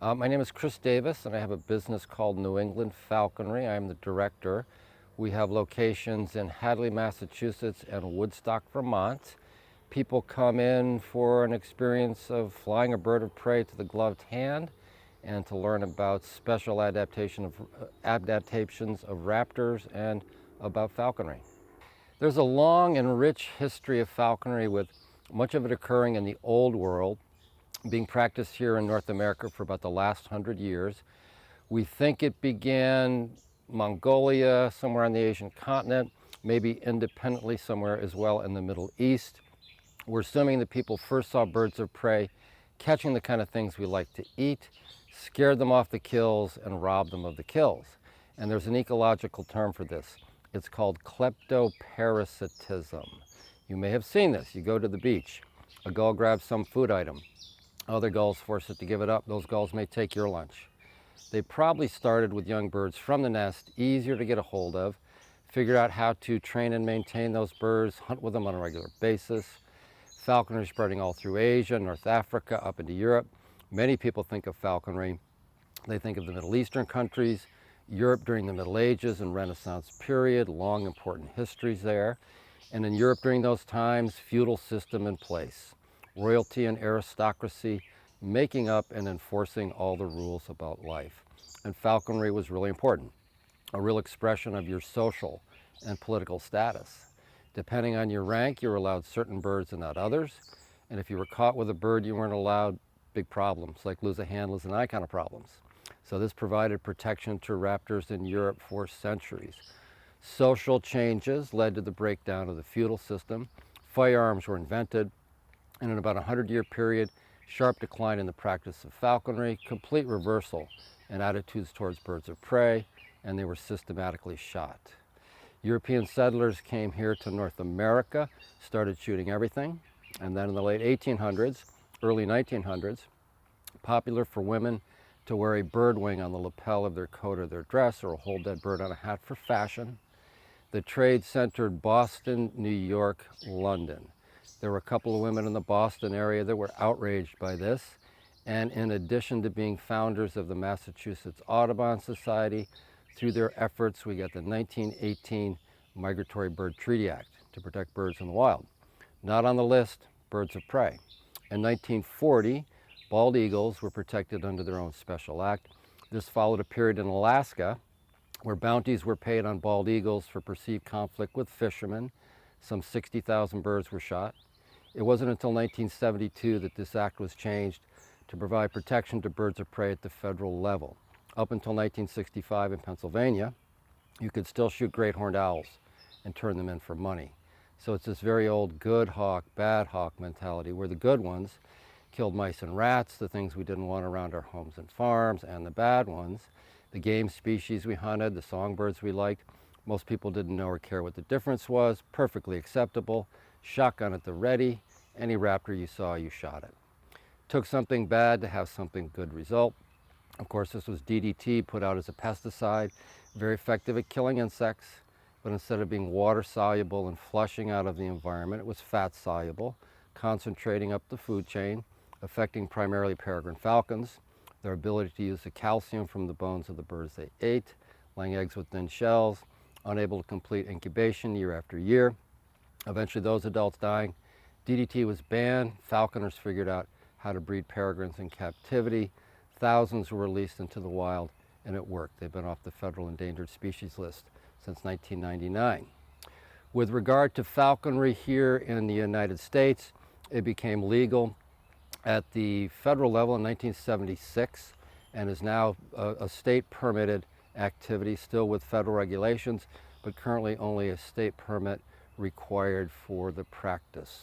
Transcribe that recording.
My name is Chris Davis, and I have a business called New England Falconry. I'm the director. We have locations in Hadley, Massachusetts, and Woodstock, Vermont. People come in for an experience of flying a bird of prey to the gloved hand and to learn about special adaptations of raptors and about falconry. There's a long and rich history of falconry, with much of it occurring in the Old World, being practiced here in North America for about the last 100 years. We think it began Mongolia, somewhere on the Asian continent, maybe independently somewhere as well in the Middle East. We're assuming that people first saw birds of prey catching the kind of things we like to eat, scared them off the kills, and robbed them of the kills. And there's an ecological term for this. It's called kleptoparasitism. You may have seen this. You go to the beach, a gull grabs some food item, other gulls force it to give it up. Those gulls may take your lunch. They probably started with young birds from the nest, easier to get a hold of, figured out how to train and maintain those birds, hunt with them on a regular basis. Falconry spreading all through Asia, North Africa, up into Europe. Many people think of falconry. They think of the Middle Eastern countries, Europe during the Middle Ages and Renaissance period, long important histories there. And in Europe during those times, feudal system in place. Royalty and aristocracy making up and enforcing all the rules about life. And falconry was really important, a real expression of your social and political status. Depending on your rank, you were allowed certain birds and not others. And if you were caught with a bird, you weren't allowed, big problems, like lose a hand, lose an eye kind of problems. So this provided protection to raptors in Europe for centuries. Social changes led to the breakdown of the feudal system. Firearms were invented, and in about a 100-year period, sharp decline in the practice of falconry, complete reversal in attitudes towards birds of prey, and they were systematically shot. European settlers came here to North America, started shooting everything, and then in the late 1800s, early 1900s, popular for women to wear a bird wing on the lapel of their coat or their dress, or a whole dead bird on a hat for fashion. The trade centered Boston, New York, London. There were a couple of women in the Boston area that were outraged by this, and in addition to being founders of the Massachusetts Audubon Society, through their efforts we got the 1918 Migratory Bird Treaty Act to protect birds in the wild. Not on the list, birds of prey. In 1940, bald eagles were protected under their own special act. This followed a period in Alaska where bounties were paid on bald eagles for perceived conflict with fishermen. Some 60,000 birds were shot. It wasn't until 1972 that this act was changed to provide protection to birds of prey at the federal level. Up until 1965 in Pennsylvania, you could still shoot great horned owls and turn them in for money. So it's this very old good hawk, bad hawk mentality, where the good ones killed mice and rats, the things we didn't want around our homes and farms, and the bad ones, the game species we hunted, the songbirds we liked, most people didn't know or care what the difference was, perfectly acceptable, shotgun at the ready, any raptor you saw, you shot it. Took something bad to have something good result. Of course, this was DDT, put out as a pesticide, very effective at killing insects, but instead of being water soluble and flushing out of the environment, it was fat soluble, concentrating up the food chain, affecting primarily peregrine falcons, their ability to use the calcium from the bones of the birds they ate, laying eggs with thin shells, unable to complete incubation year after year, eventually those adults dying. DDT was banned. Falconers figured out how to breed peregrines in captivity. Thousands were released into the wild, and it worked. They've been off the federal endangered species list since 1999. With regard to falconry here in the United States, it became legal at the federal level in 1976 and is now a state permitted activity, still with federal regulations, but currently only a state permit required for the practice.